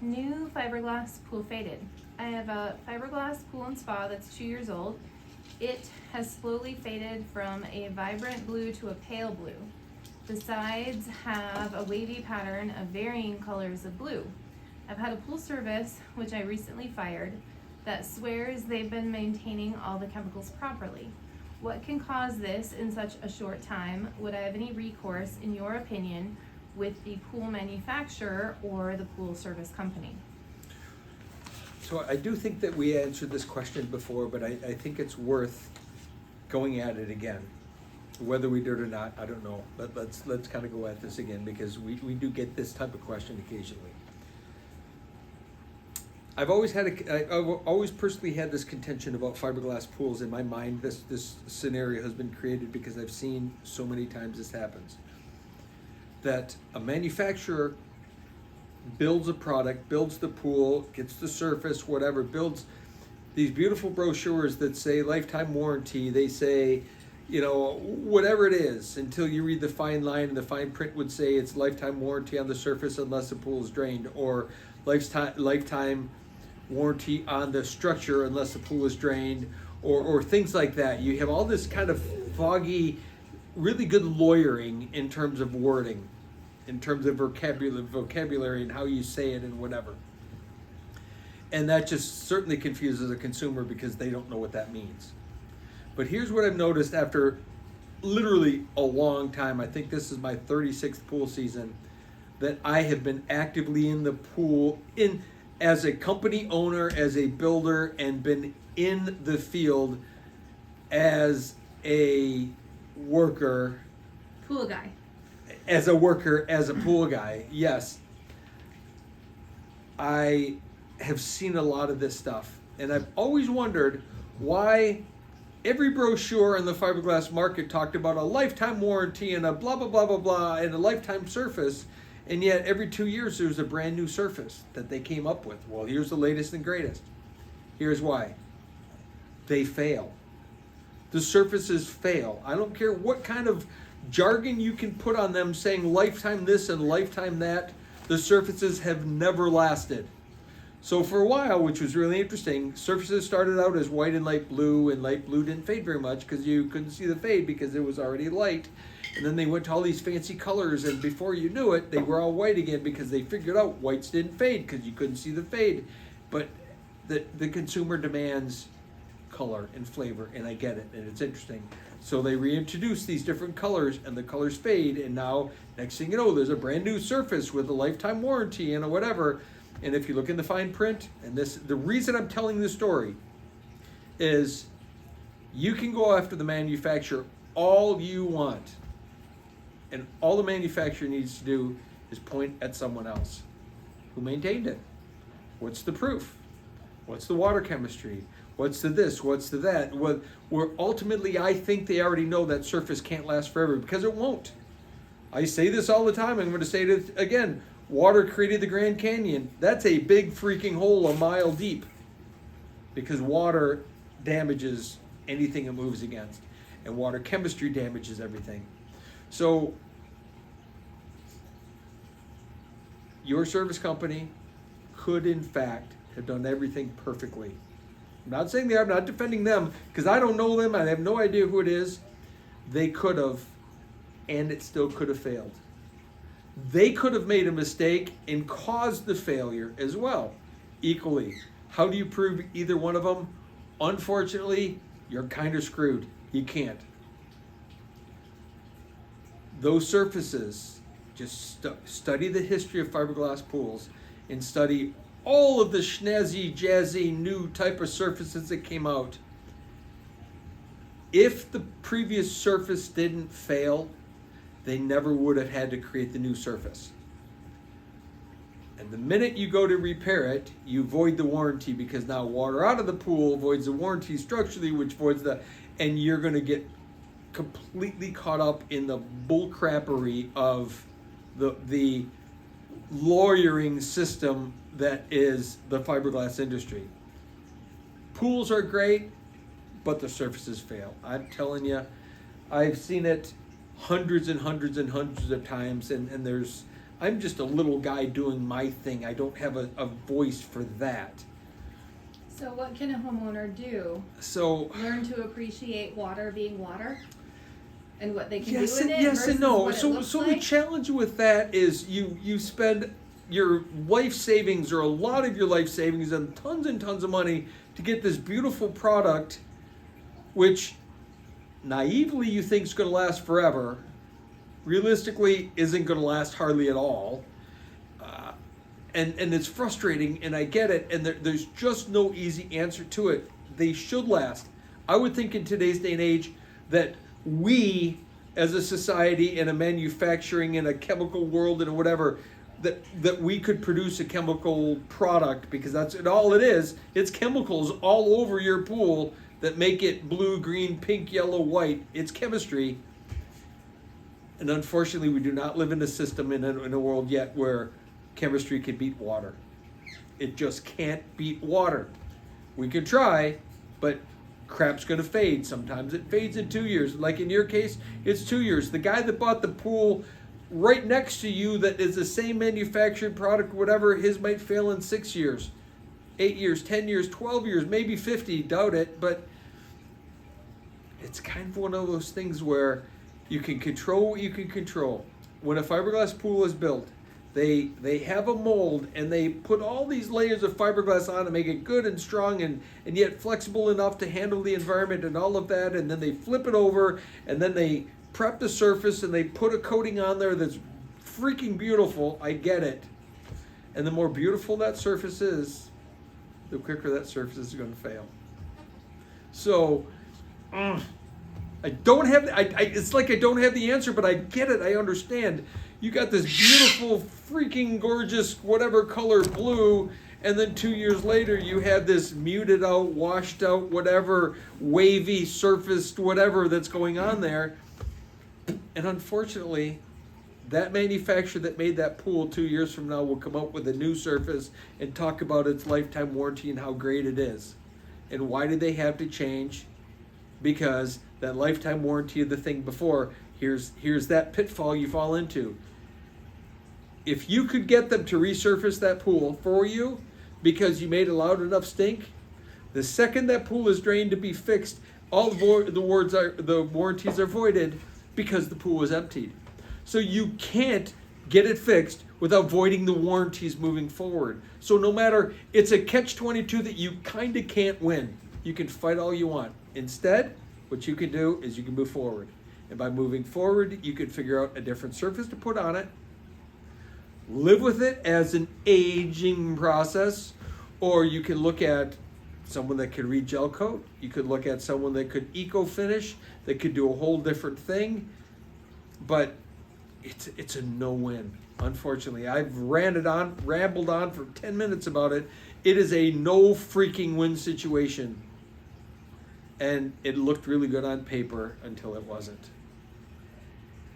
new fiberglass pool faded. I have a fiberglass pool and spa that's 2 years old. It has slowly faded from a vibrant blue to a pale blue. The sides have a wavy pattern of varying colors of blue. I've had a pool service, which I recently fired, that swears they've been maintaining all the chemicals properly. What can cause this in such a short time? Would I have any recourse, in your opinion, with the pool manufacturer or the pool service company? So I do think that we answered this question before, but I think it's worth going at it again. Whether we did or not, I don't know. But let's kind of go at this again, because we do get this type of question occasionally. I've always personally had this contention about fiberglass pools in my mind. This scenario has been created because I've seen so many times this happens. That a manufacturer builds a product, builds the pool, gets the surface, whatever, builds these beautiful brochures that say lifetime warranty. They say, you know, whatever it is, until you read the fine line, and the fine print would say it's lifetime warranty on the surface unless the pool is drained, or lifetime warranty on the structure unless the pool is drained, or things like that. You have all this kind of foggy, really good lawyering in terms of wording, in terms of vocabulary and how you say it and whatever. And that just certainly confuses a consumer because they don't know what that means. But here's what I've noticed after literally a long time. I think this is my 36th pool season that I have been actively in the pool as a company owner, as a builder, and been in the field as a worker. Pool guy. As a worker, as a pool guy, yes. I have seen a lot of this stuff, and I've always wondered why every brochure in the fiberglass market talked about a lifetime warranty and a blah, blah, blah, blah, blah, and a lifetime surface, and yet every 2 years there's a brand new surface that they came up with. Well, here's the latest and greatest. Here's why. They fail. The surfaces fail. I don't care what kind of jargon you can put on them saying lifetime this and lifetime that, the surfaces have never lasted. So for a while, which was really interesting, surfaces started out as white and light blue didn't fade very much because you couldn't see the fade because it was already light. And then they went to all these fancy colors, and before you knew it, they were all white again because they figured out whites didn't fade because you couldn't see the fade. But the consumer demands color and flavor, and I get it, and it's interesting. So they reintroduce these different colors, and the colors fade, and now next thing you know, there's a brand new surface with a lifetime warranty and a whatever. And if you look in the fine print, and the reason I'm telling this story is you can go after the manufacturer all you want, and all the manufacturer needs to do is point at someone else who maintained it. What's the proof? What's the water chemistry? What's the this? What's the that? Where ultimately I think they already know that surface can't last forever, because it won't. I say this all the time. I'm going to say it again. Water created the Grand Canyon. That's a big freaking hole a mile deep, because water damages anything it moves against, and water chemistry damages everything. So your service company could in fact have done everything perfectly. I'm not saying they are, I'm not defending them, because I don't know them, I have no idea who it is. They could have, and it still could have failed. They could have made a mistake and caused the failure as well, equally. How do you prove either one of them? Unfortunately, you're kind of screwed. You can't. Those surfaces, just study the history of fiberglass pools and study all of the snazzy, jazzy, new type of surfaces that came out. If the previous surface didn't fail, they never would have had to create the new surface. And the minute you go to repair it, you void the warranty, because now water out of the pool voids the warranty structurally, which voids and you're going to get completely caught up in the bullcrappery of the lawyering system that is the fiberglass industry. Pools are great, but the surfaces fail. I'm telling you, I've seen it hundreds and hundreds and hundreds of times, and there's I'm just a little guy doing my thing. I don't have a voice for that. So what can a homeowner do? So Learn to appreciate water being water, and what they can do yes with and it. yes versus and no. what it So looks the like. challenge with that is you spend your life savings or a lot of your life savings and tons of money to get this beautiful product, which naively you think is going to last forever, realistically isn't going to last hardly at all. And it's frustrating, and I get it, and there's just no easy answer to it. They should last. I would think in today's day and age that we, as a society, in a manufacturing, in a chemical world, and whatever, that we could produce a chemical product, because that's all it is. It's chemicals all over your pool that make it blue, green, pink, yellow, white. It's chemistry. And unfortunately, we do not live in a system, in a world yet, where chemistry can beat water. It just can't beat water. We can try, but crap's going to fade. Sometimes it fades in 2 years. Like in your case, it's 2 years. The guy that bought the pool right next to you that is the same manufactured product, whatever, his might fail in 6 years, 8 years, 10 years, 12 years, maybe 50. Doubt it, but it's kind of one of those things where you can control what you can control. When a fiberglass pool is built, they have a mold, and they put all these layers of fiberglass on to make it good and strong and yet flexible enough to handle the environment and all of that, and then they flip it over, and then they prep the surface, and they put a coating on there that's freaking beautiful. I get it. And the more beautiful that surface is, the quicker that surface is going to fail. So, I don't have, it's like I don't have the answer, but I get it. I understand. You got this beautiful, freaking gorgeous, whatever color blue, and then 2 years later you have this muted out, washed out, whatever, wavy, surfaced, whatever that's going on there. And unfortunately, that manufacturer that made that pool 2 years from now will come up with a new surface and talk about its lifetime warranty and how great it is. And why did they have to change? Because that lifetime warranty of the thing before, here's that pitfall you fall into. If you could get them to resurface that pool for you because you made a loud enough stink, the second that pool is drained to be fixed, all the warranties are voided because the pool was emptied. So you can't get it fixed without voiding the warranties moving forward. So no matter, it's a catch-22 that you kind of can't win. You can fight all you want. Instead, what you can do is you can move forward. And by moving forward, you can figure out a different surface to put on it, live with it as an aging process, or you can look at someone that could re-gel coat. You could look at someone that could eco-finish, that could do a whole different thing. But it's a no-win. Unfortunately, I've rambled on for 10 minutes about it. It is a no freaking win situation. And it looked really good on paper until it wasn't.